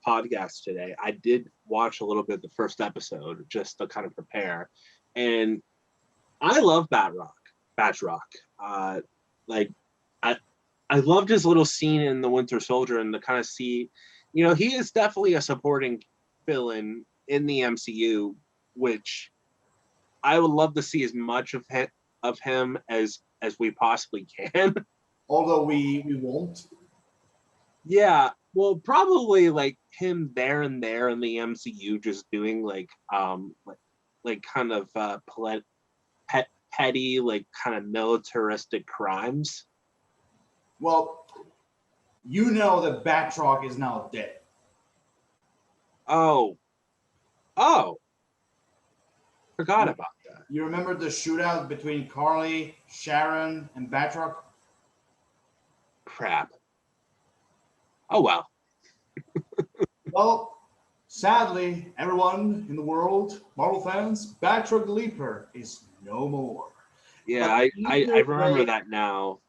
podcast today, I did watch a little bit of the first episode just to kind of prepare, and I love Batroc. Like I loved his little scene in The Winter Soldier and to kind of see, he is definitely a supporting villain in the MCU, which I would love to see as much of him as we possibly can. Although we won't. Yeah, well, probably like him there and there in the MCU, just doing like kind of petty, like kind of militaristic crimes. Well, you know that Batroc is now dead. Oh, oh, forgot about that. You remember the shootout between Carly, Sharon, and Batroc? Crap. Oh well. Well, sadly, everyone in the world, Marvel fans, Batroc the Leaper is no more. Yeah, But I remember that now.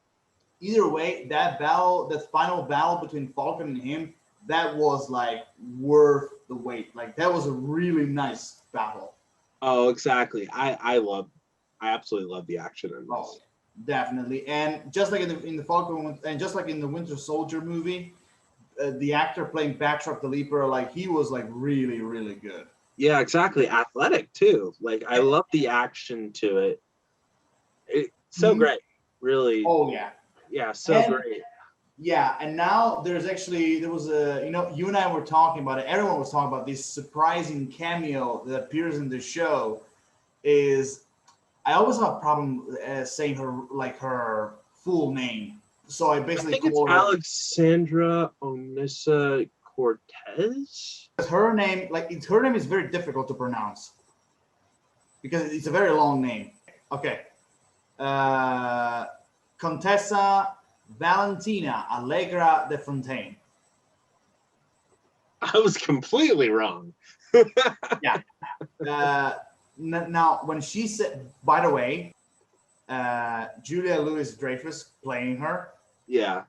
Either way, that battle, that final battle between Falcon and him, that was like worth the wait. Like that was a really nice battle. Oh, exactly. I absolutely love the action in Oh, this. definitely. And just like in the Falcon, and just like in the Winter Soldier movie, the actor playing Batroc the Leaper, like he was like really, really good. Yeah, exactly. Athletic too. Like I love the action to it. It's so great. Really. Oh yeah. Yeah, so great. Yeah, and now there was a you and I were talking about it. Everyone was talking about this surprising cameo that appears in the show. Is I always have a problem saying her full name, so I basically think it's call her Alexandra Onissa Cortez. her name. Her name is very difficult to pronounce because it's a very long name. Okay, Contessa Valentina Allegra de Fontaine. I was completely wrong. Yeah. Now, when she said, by the way, Julia Louis-Dreyfus playing her, Yeah.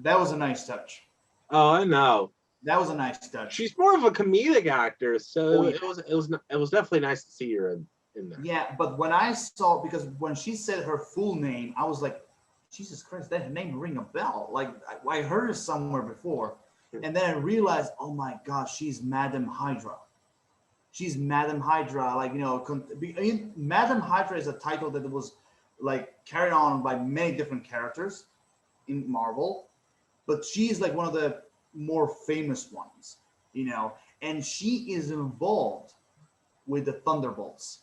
that was a nice touch. Oh, I know. That was a nice touch. She's more of a comedic actor, so yeah. it was definitely nice to see her in there. Yeah, but when I saw, because when she said her full name, I was like, Jesus Christ, that name ring a bell. Like I heard her somewhere before, and then I realized, oh my God, she's Madam Hydra. She's Madam Hydra. Like Madam Hydra is a title that was like carried on by many different characters in Marvel, but she's like one of the more famous ones, and she is involved with the Thunderbolts,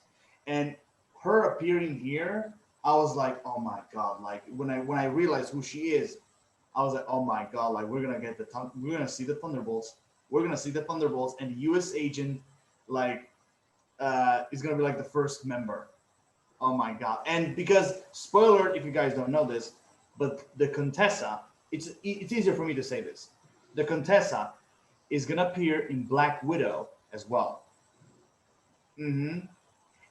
and her appearing here, I was like, oh my God! Like when I realized who she is, I was like, oh my God! Like we're gonna see the Thunderbolts. We're gonna see the Thunderbolts, and the U.S. agent is gonna be like the first member. Oh my God! And because spoiler, if you guys don't know this, but the Contessa, it's easier for me to say this. The Contessa is gonna appear in Black Widow as well. And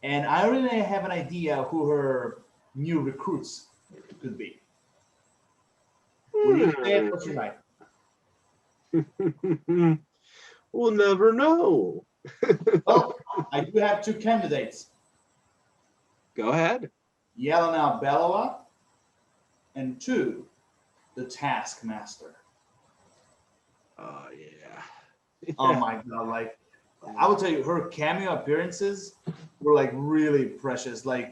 I already have an idea who her new recruits could be. Will you say it? What's your right? We'll never know. Well, I do have two candidates. Go ahead. Yelena Belova, and 2, the Taskmaster. Oh yeah. Oh my God! Like I will tell you, her cameo appearances were like really precious. I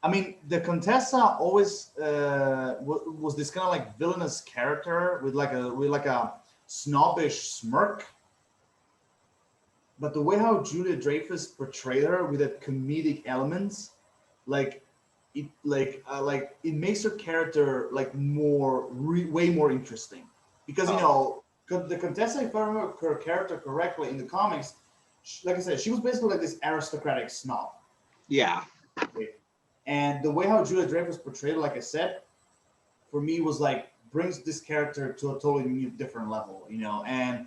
mean, the Contessa always was this kind of like villainous character with like a snobbish smirk. But the way how Julia Dreyfus portrayed her with that comedic elements, it makes her character like way more interesting. Because the Contessa, if I remember her character correctly in the comics, like I said, she was basically like this aristocratic snob. Yeah. And the way how Julia Dreyfus portrayed it, like I said, for me was like brings this character to a totally new, different level, And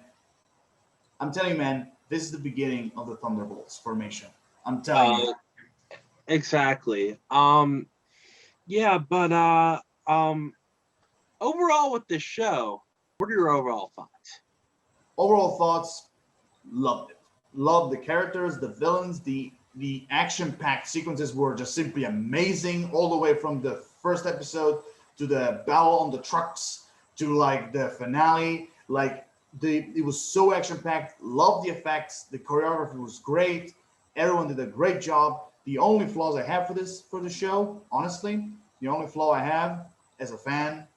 I'm telling you, man, this is the beginning of the Thunderbolts formation. I'm telling you. Exactly. Yeah, but overall with this show, what are your overall thoughts? Overall thoughts, loved it. Loved the characters, the villains, the action-packed sequences were just simply amazing all the way from the first episode to the battle on the trucks to like the finale. Like it was so action packed. Love the effects. The choreography was great. Everyone did a great job. The only flaws I have for the show, honestly, the only flaw I have as a fan,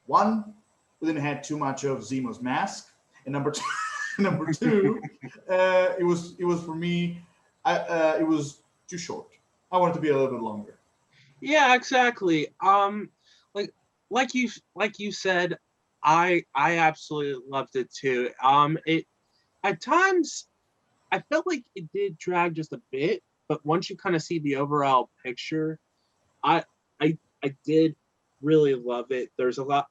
one, we didn't have too much of Zemo's mask, and number two, number two, it was for me, it was too short. I wanted to be a little bit longer. Yeah, exactly. Like like you said, I absolutely loved it too. It at times I felt like it did drag just a bit, but once you kind of see the overall picture, I I did really love it. There's a lot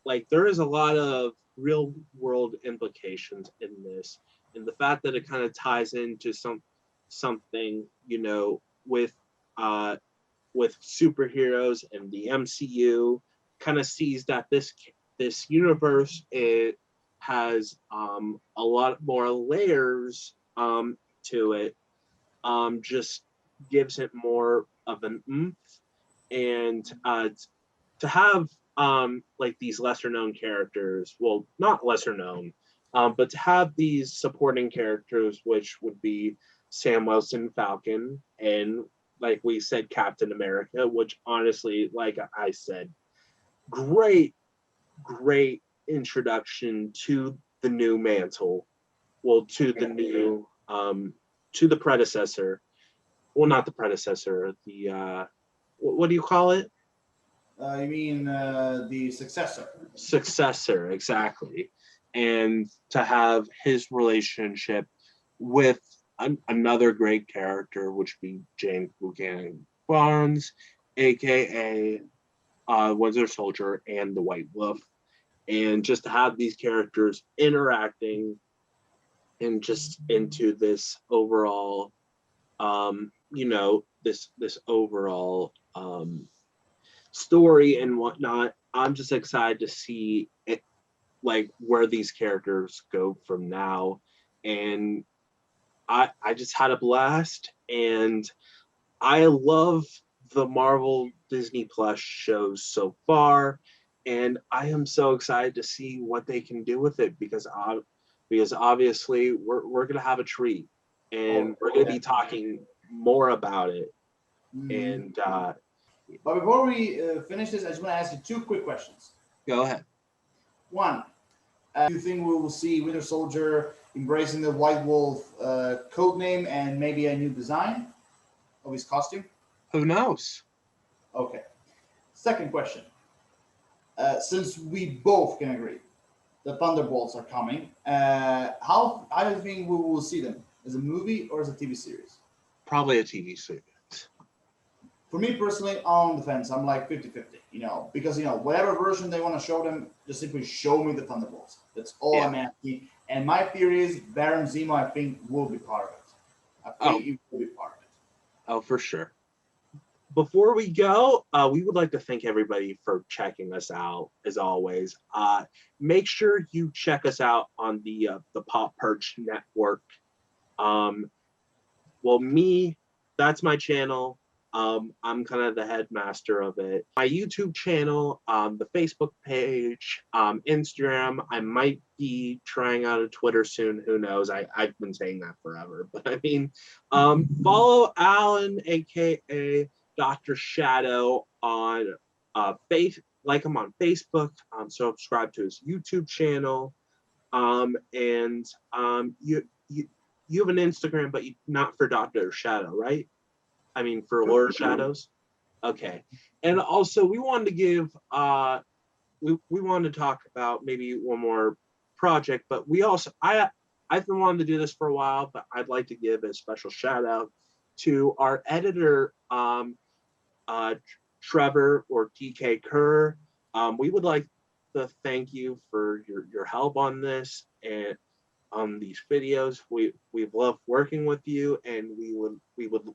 like there is a lot of real world implications in this, and the fact that it kind of ties into something, uh with superheroes and the MCU, kind of sees that this universe, it has a lot more layers to it, just gives it more of an oomph. And to have like these lesser known characters, well, not lesser known, but to have these supporting characters, which would be Sam Wilson, Falcon, and like we said, Captain America, which honestly, like I said, great, great introduction to the new mantle. Well, to the predecessor. Well, not the predecessor. The what do you call it? You mean the successor? Successor, exactly. And to have his relationship with another great character, which would be James Buchanan Barnes, aka Winter Soldier and the White Wolf, and just to have these characters interacting and just into this overall, this overall story and whatnot. I'm just excited to see it, like where these characters go from now, and I just had a blast, and I love the Marvel Disney Plus shows so far, and I am so excited to see what they can do with it, because obviously we're gonna have a treat, and Oh, we're gonna yeah. be talking more about it. Mhm. And But before we finish this, I just want to ask you two quick questions. go ahead. One, do you think we will see Winter Soldier embracing the White Wolf code name and maybe a new design of his costume? Who knows? Okay. Second question. Since we both can agree the Thunderbolts are coming, how do you think we will see them? As a movie or as a TV series? Probably a TV series. For me personally, on the fence, I'm like 50-50, because, whatever version they want to show them, just simply show me the Thunderbolts. That's all Yeah. I'm asking. And my theory is Baron Zemo, I think, will be part of it. I think he will be part of it. Oh, for sure. Before we go, we would like to thank everybody for checking us out, as always. Make sure you check us out on the Pop Perch Network. Um, well, that's my channel. I'm kind of the headmaster of it. My YouTube channel, the Facebook page, Instagram. I might be trying out a Twitter soon. Who knows? I've been saying that forever. But I mean, follow Alan, aka Dr. Shadow, on like him on Facebook. Subscribe to his YouTube channel. And you have an Instagram, but not for Dr. Shadow, right? I mean, for Lord Shadows. Okay. And also, we wanted to give we wanted to talk about maybe one more project, but I've been wanting to do this for a while, but I'd like to give a special shout out to our editor, uh, Trevor, or TK Kerr. We would like to thank you for your help on this and on these videos. We've loved working with you, and we would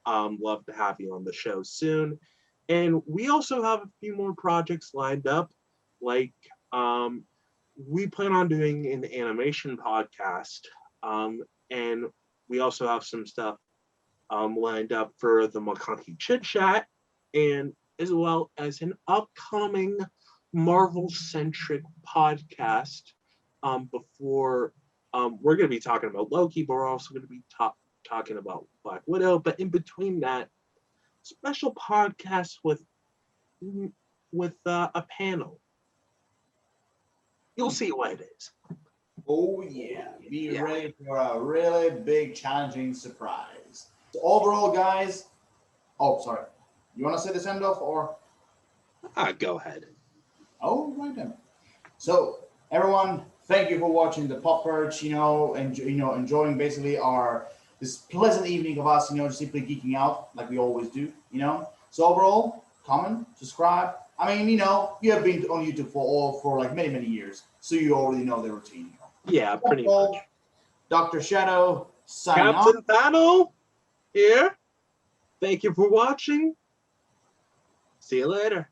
love to have you on the show soon. And we also have a few more projects lined up, like we plan on doing an animation podcast, and we also have some stuff lined up for the McConkey Chit Chat, and as well as an upcoming Marvel-centric podcast. Before we're going to be talking about Loki, but we're also going to be talking about Black Widow. But in between that, special podcast with a panel. You'll see what it is. Oh yeah, be ready for a really big, challenging surprise. So overall, guys. Oh, sorry. You want to say the send off or? Go ahead. Oh, right then. So everyone, thank you for watching the Pop Purge. And enjoying basically this pleasant evening of us. Just simply geeking out like we always do. So overall, comment, subscribe. I mean, you have been on YouTube for like many years, so you already know the routine. Yeah, pretty much. Dr. Shadow signing off. Captain Panel here. Thank you for watching. See you later.